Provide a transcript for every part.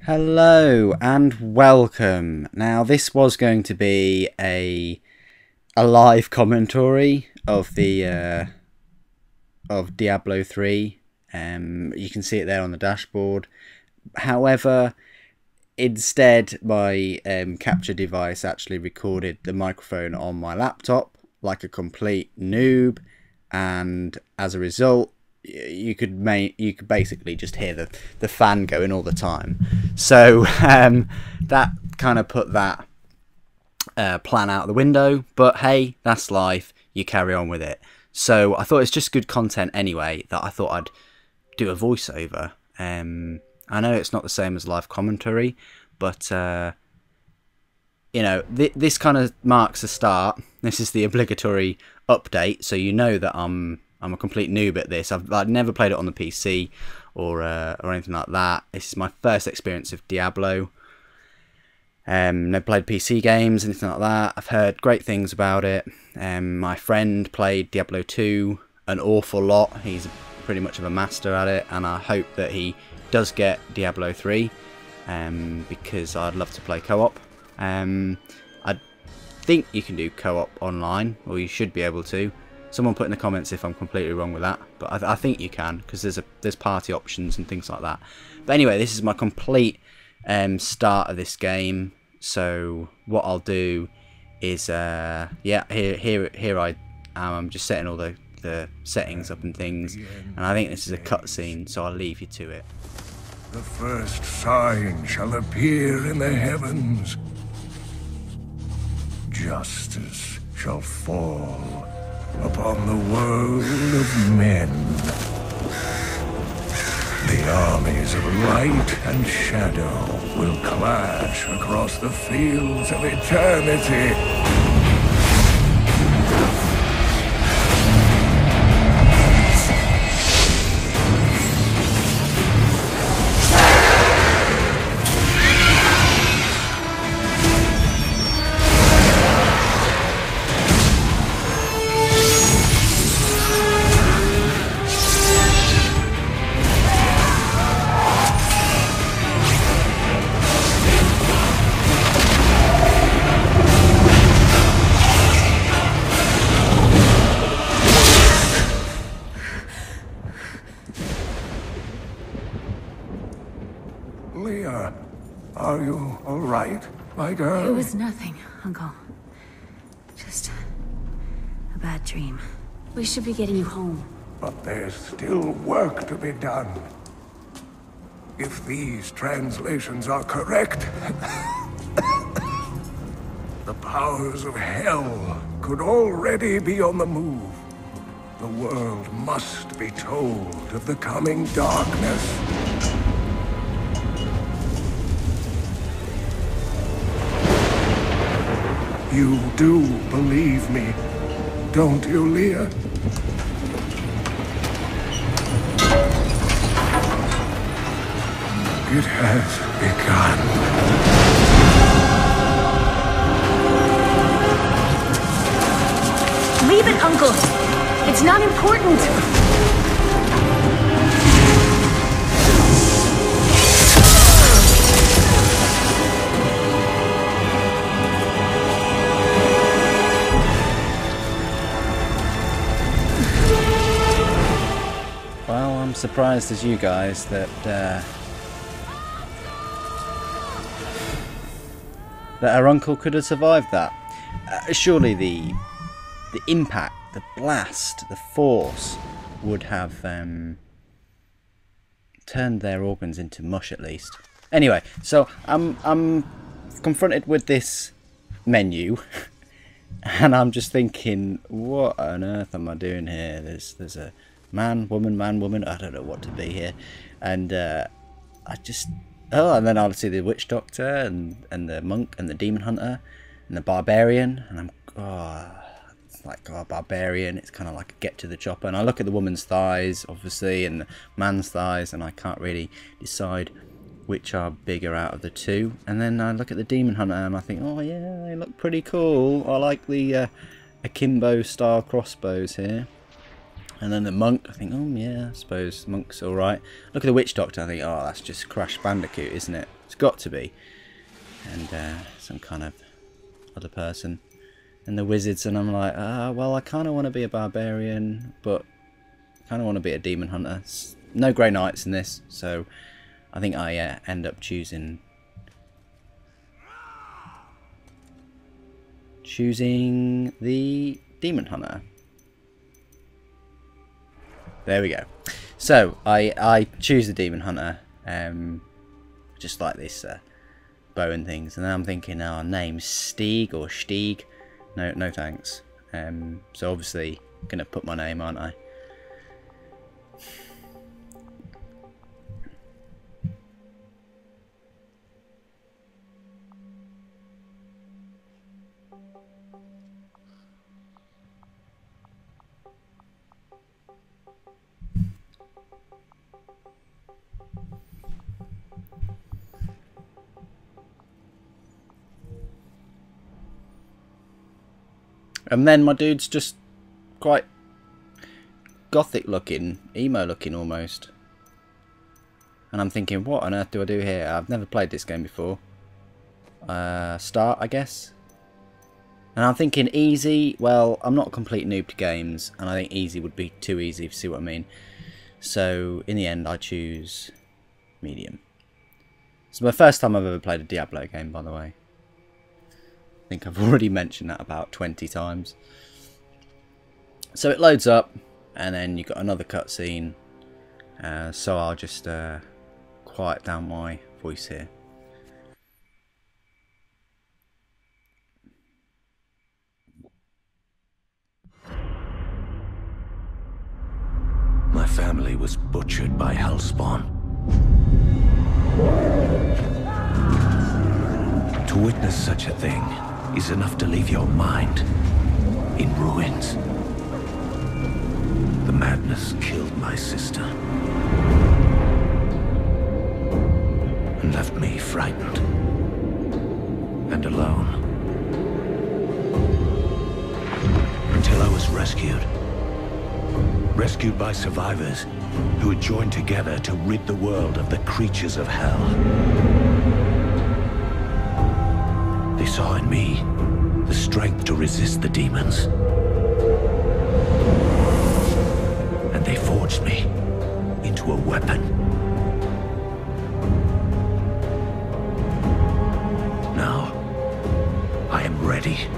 Hello and welcome. Now this was going to be a live commentary of the of Diablo 3. You can see it there on the dashboard. However, instead my capture device actually recorded the microphone on my laptop like a complete noob, and as a result you could basically just hear the fan going all the time. So that kind of put that plan out the window, but hey, that's life, you carry on with it. So I thought it's just good content anyway, that I thought I'd do a voiceover. I know it's not the same as live commentary, but you know, this kind of marks a start. This is the obligatory update, so you know that I'm a complete noob at this. I've never played it on the PC or anything like that. This is my first experience of Diablo. Never played PC games, anything like that. I've heard great things about it. My friend played Diablo 2 an awful lot. He's pretty much of a master at it, and I hope that he does get Diablo 3 because I'd love to play co-op. I think you can do co-op online, or you should be able to. Someone put in the comments if I'm completely wrong with that, but I think you can, because there's party options and things like that. But anyway, this is my complete start of this game. So what I'll do is yeah, here I am. I'm just setting all the settings up and things, and I think this is a cutscene, so I'll leave you to it. The first sign shall appear in the heavens. Justice shall fall upon the world of men. The armies of light and shadow will clash across the fields of eternity. Leah, are you all right, my girl? It was nothing, Uncle. Just a bad dream. We should be getting you home. But there's still work to be done. If these translations are correct, the powers of hell could already be on the move. The world must be told of the coming darkness. You do believe me, don't you, Leah? It has begun. Leave it, Uncle! It's not important! Well, I'm surprised as you guys that that our uncle could have survived that. Surely the impact, the blast, the force would have turned their organs into mush at least. Anyway, so I'm confronted with this menu, and I'm just thinking, what on earth am I doing here? There's a man, woman, I don't know what to be here, and I just and then I'll see the witch doctor and the monk and the demon hunter and the barbarian, and it's like barbarian, it's kind of like a get to the chopper, and I look at the woman's thighs obviously and the man's thighs, and I can't really decide which are bigger out of the two. And then I look at the demon hunter and I think, oh yeah, they look pretty cool. I like the akimbo style crossbows here. And then the monk, I think, oh yeah, I suppose monk's alright. Look at the witch doctor, I think, oh, that's just Crash Bandicoot, isn't it? It's got to be. And some kind of other person. And the wizards, and I'm like, well, I kind of want to be a barbarian, but I kind of want to be a demon hunter. No grey knights in this, so I think I end up choosing the demon hunter. There we go. So I choose the demon hunter, just like this bow and things, and then I'm thinking, our name's Stieg or Stieg. No thanks. So obviously gonna put my name, aren't I? And then my dude's just quite gothic looking, emo looking almost. And I'm thinking, what on earth do I do here? I've never played this game before. Start, I guess. And I'm thinking easy. Well, I'm not a complete noob to games, and I think easy would be too easy, if you see what I mean. So in the end, I choose medium. It's my first time I've ever played a Diablo game, by the way. I think I've already mentioned that about 20 times. So it loads up, and then you've got another cutscene. So I'll just quiet down my voice here. My family was butchered by Hellspawn. To witness such a thing is enough to leave your mind in ruins. The madness killed my sister and left me frightened and alone. Until I was rescued. Rescued by survivors who had joined together to rid the world of the creatures of hell. They saw in me the strength to resist the demons. And they forged me into a weapon. Now, I am ready.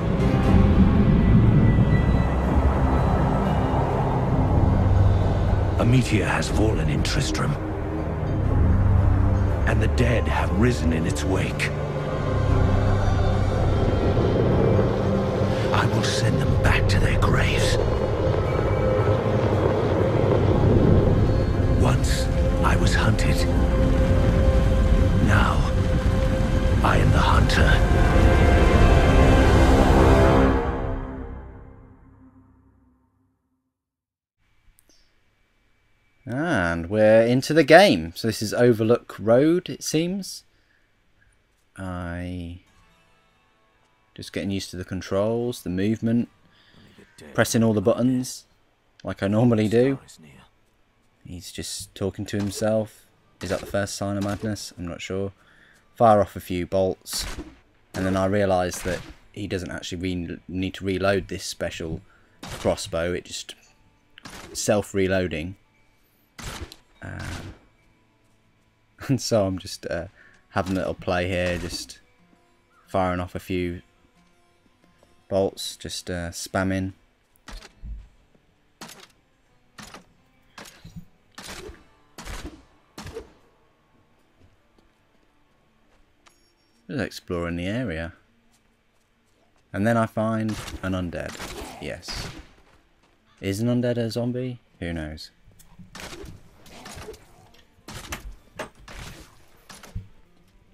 A meteor has fallen in Tristram, and the dead have risen in its wake. I will send them back to their graves. Once I was hunted. Now I am the hunter. And we're into the game. So this is Overlook Road, it seems. Just getting used to the controls, the movement, pressing all the buttons like I normally do. He's just talking to himself. Is that the first sign of madness? I'm not sure. Fire off a few bolts, and then I realised that he doesn't actually need to reload this special crossbow. It just self-reloading. And so I'm just having a little play here, just firing off a few bolts, just spamming. Just exploring the area. And then I find an undead. Yes. Is an undead a zombie? Who knows?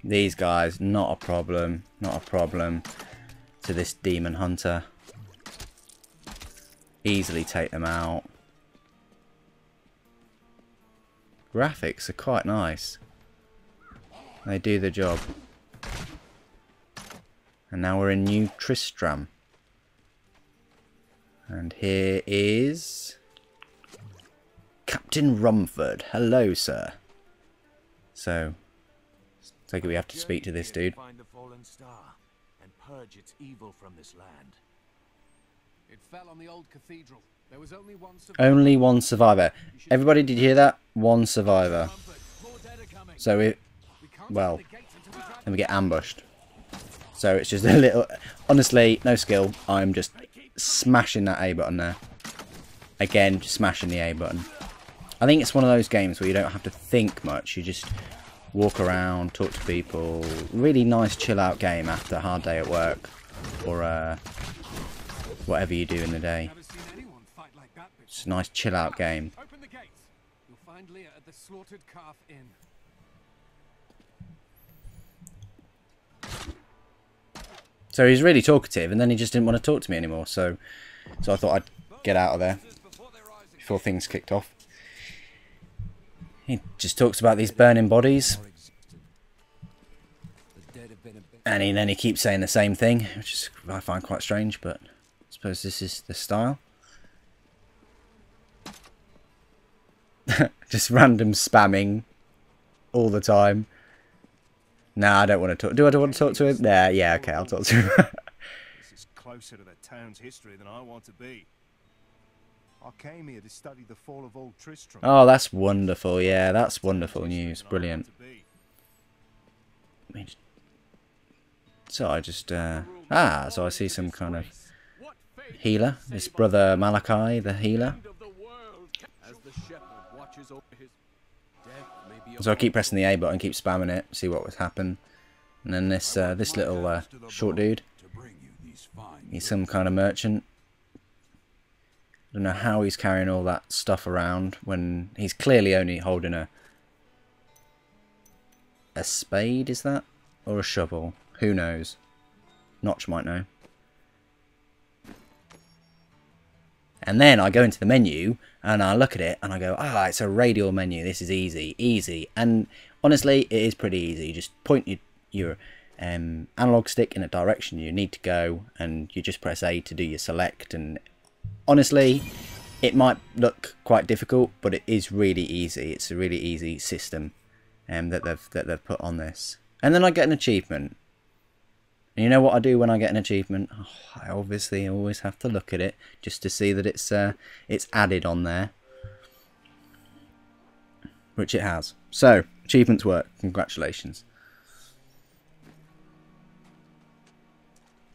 These guys, not a problem. Not a problem to this demon hunter. Easily take them out. Graphics are quite nice. They do the job. And now we're in New Tristram. And here is Captain Rumford. Hello, sir. So, take it we have to speak to this dude. Find the fallen star and purge its evil from this land. It fell on the old cathedral. There was only one survivor. Only one survivor. Everybody, did you hear that? One survivor. So it, well, then we get ambushed. So it's just a little, honestly, no skill. I'm just smashing that A button there. Again, just smashing the A button. I think it's one of those games where you don't have to think much. You just walk around, talk to people. Really nice chill out game after a hard day at work. Or whatever you do in the day. It's a nice chill out game. Open the gates. You'll find Leah at the Slaughtered Calf Inn. So he's really talkative, and then he just didn't want to talk to me anymore. So I thought I'd get out of there before things kicked off. He just talks about these burning bodies, and then he keeps saying the same thing, which is, I find quite strange. But I suppose this is the style. Just random spamming all the time. Nah, I don't want to talk. Do I want to talk to him? Nah, yeah, okay, I'll talk to him. This is closer to the town's history than I want to be. I came here to study the fall of old TRISTRAM. Oh, that's wonderful. Yeah, that's wonderful news. Brilliant. So I just so I see some kind of healer. This brother Malachi, the healer. So I keep pressing the A button, keep spamming it, see what would happen. And then this this little short dude, he's some kind of merchant. I don't know how he's carrying all that stuff around when he's clearly only holding a spade, is that? Or a shovel? Who knows? Notch might know. And then I go into the menu and I look at it and I go, it's a radial menu. This is easy, easy. And honestly, it is pretty easy. You just point your analog stick in a direction you need to go, and you just press A to do your select. And honestly, it might look quite difficult, but it is really easy. It's a really easy system that they've put on this. And then I get an achievement. And you know what I do when I get an achievement? I obviously always have to look at it just to see that it's added on there, which it has. So achievements work. Congratulations.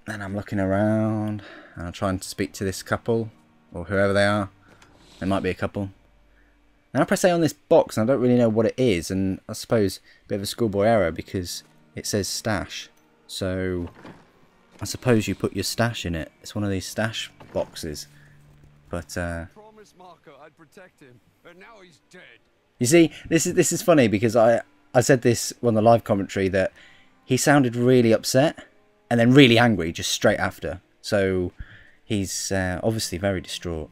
And I'm looking around and I'm trying to speak to this couple or whoever they are. There might be a couple. And I press A on this box and I don't really know what it is, and I suppose a bit of a schoolboy error because it says stash. So I suppose you put your stash in it. It's one of these stash boxes. But Promise Marco I'd protect him, and now he's dead. You see, this is funny because I said this on the live commentary that he sounded really upset and then really angry just straight after. So he's obviously very distraught.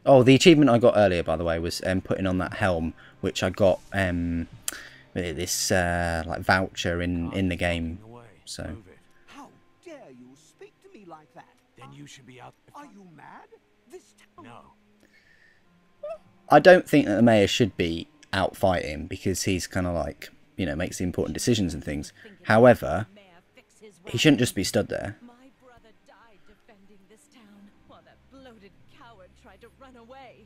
Oh, the achievement I got earlier, by the way, was putting on that helm, which I got this like voucher in the game. So how dare you speak to me like that? Then you should be out. Are you mad? This town. No. I don't think that the mayor should be out fighting because he's kind of like, you know, makes the important decisions and things. However, he shouldn't just be stood there. My brother died defending this town while that bloated coward tried to run away.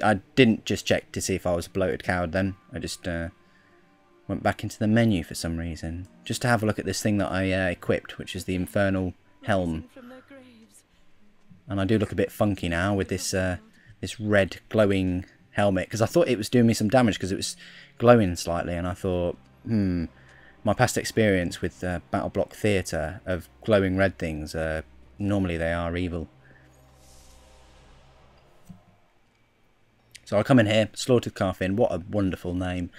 I didn't just check to see if I was a bloated coward then. I just went back into the menu for some reason. Just to have a look at this thing that I equipped, which is the Infernal Helm. And I do look a bit funky now with this this red glowing helmet. Because I thought it was doing me some damage because it was glowing slightly. And I thought, my past experience with Battle Block Theatre of glowing red things, normally they are evil. So I come in here, Slaughtered Calf Inn, what a wonderful name.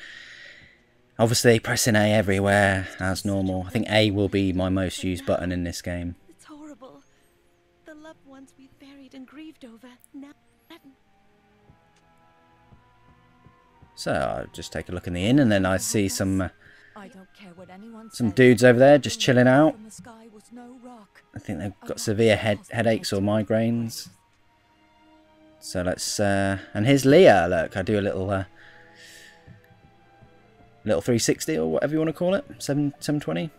Obviously pressing A everywhere, as normal. I think A will be my most used button in this game. It's horrible. The loved ones we've buried and grieved over now. So I just take a look in the inn and then I see some I don't care what anyone some says. dudes over there just chilling out. From the sky was I think they've got severe headaches or migraines. So let's and here's Leah. Look, I do a little 360 or whatever you want to call it, 720,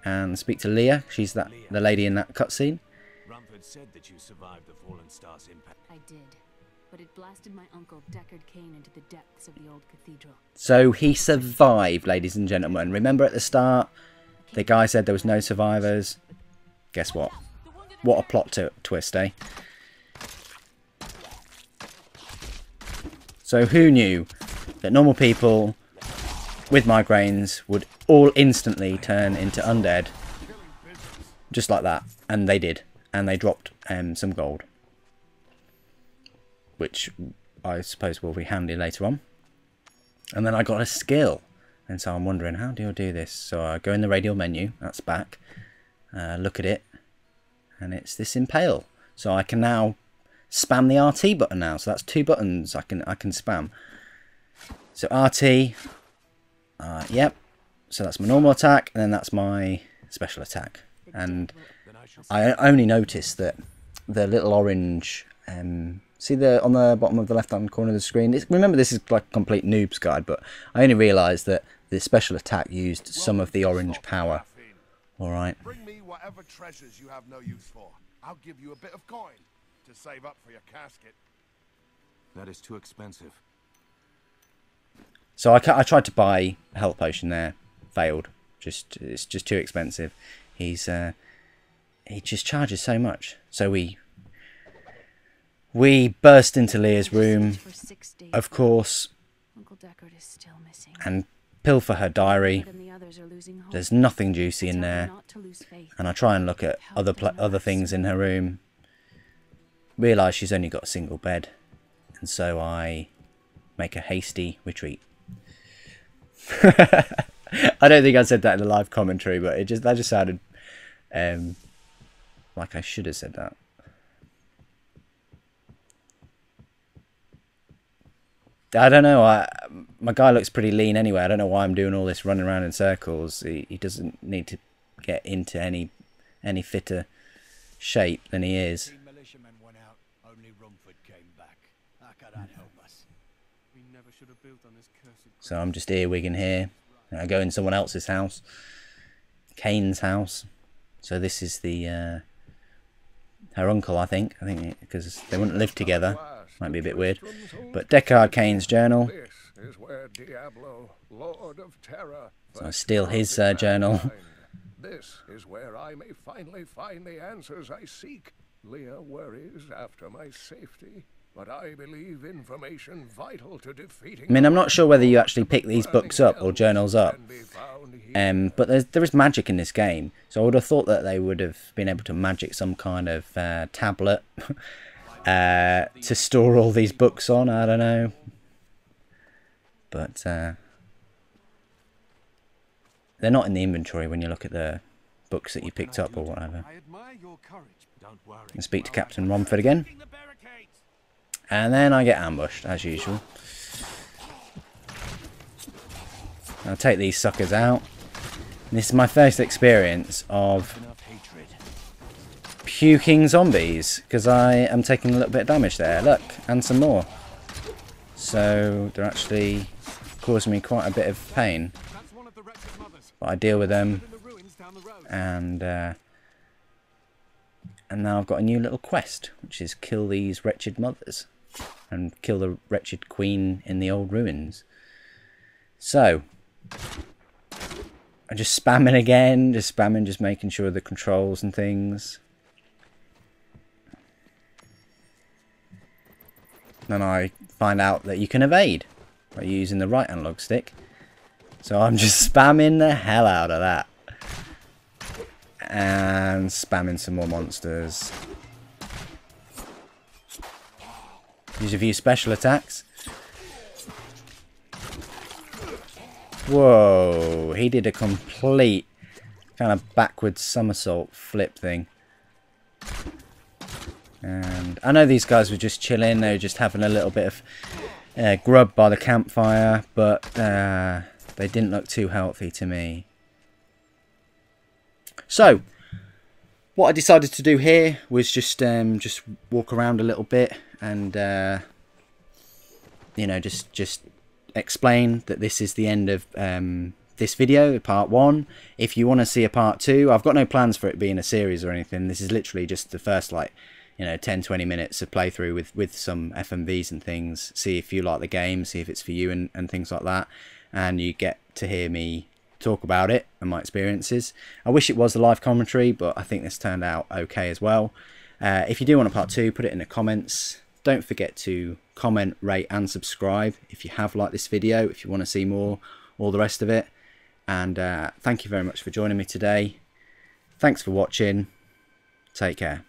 and speak to Leah. She's the lady in that cutscene. Rumford said that you survived the Fallen Star's impact. I did, but it blasted my uncle Deckard Cain into the depths of the old cathedral. So he survived, ladies and gentlemen. Remember at the start, the guy said there was no survivors. Guess what? What a plot twist, eh? So who knew that normal people with migraines would all instantly turn into undead? Just like that. And they did. And they dropped some gold. Which I suppose will be handy later on. And then I got a skill. And so I'm wondering, how do I do this? So I go in the radial menu. That's back. Look at it. And it's this impale. So I can now spam the RT button now. So that's 2 buttons I can spam. So RT. Yep. So that's my normal attack. And then that's my special attack. And I only noticed that the little orange... see on the bottom of the left hand corner of the screen? Remember, this is like a complete noob's guide, but I only realised that the special attack used some of the orange power. Alright. Bring me whatever treasures you have no use for. I'll give you a bit of coin to save up for your casket. That is too expensive. So I tried to buy a health potion there. Failed. It's just too expensive. He just charges so much. So we burst into Leah's room, of course, and pilfer her diary. There's nothing juicy in there, and I try and look at other things in her room. Realise she's only got a single bed, and so I make a hasty retreat. I don't think I said that in the live commentary, but that just sounded like I should have said that. I don't know. My guy looks pretty lean anyway. I don't know why I'm doing all this running around in circles. He doesn't need to get into any fitter shape than he is. Militiamen went out. Only Rumford came back. How can that help us? We never should have built on this cursed. So I'm just earwigging here. I go in someone else's house, CAIN'S house. So this is her uncle, I think because they wouldn't live together. Might be a bit weird, but Deckard Cain's journal. This is where Diablo, Lord of Terror, So I steal his journal. This is where I may finally find the answers I seek. Leah worries after my safety, but I believe information vital to defeating. I mean, I'm not sure whether you actually pick these books up or journals up, but there is magic in this game, so I would have thought that they would have been able to magic some kind of tablet to store all these books on. I don't know, but they're not in the inventory when you look at the books that you picked up or whatever. I admire your courage. Don't worry. And speak to Captain Romford again, and then I get ambushed as usual. I'll take these suckers out. This is my first experience of puking zombies, because I am taking a little bit of damage there. Look, and some more. So they're actually causing me quite a bit of pain. But I deal with them, and now I've got a new little quest, which is kill these wretched mothers and kill the wretched queen in the old ruins. So I'm just spamming again, just making sure the controls and things. Then I find out that you can evade by using the right analog stick. So I'm just spamming the hell out of that. And spamming some more monsters. Use a few special attacks. Whoa, he did a complete kind of backwards somersault flip thing. And I know these guys were just chilling, they were just having a little bit of grub by the campfire, but they didn't look too healthy to me. So, what I decided to do here was just walk around a little bit and you know, just explain that this is the end of this video, part 1. If you want to see a part 2, I've got no plans for it being a series or anything. This is literally just the first, like, you know, 10-20 minutes of playthrough with some FMVs and things. See if you like the game, see if it's for you and things like that. And you get to hear me talk about it and my experiences. I wish it was a live commentary, but I think this turned out okay as well. If you do want a part 2, put it in the comments. Don't forget to comment, rate and subscribe if you have liked this video, if you want to see more, all the rest of it. And thank you very much for joining me today. Thanks for watching. Take care.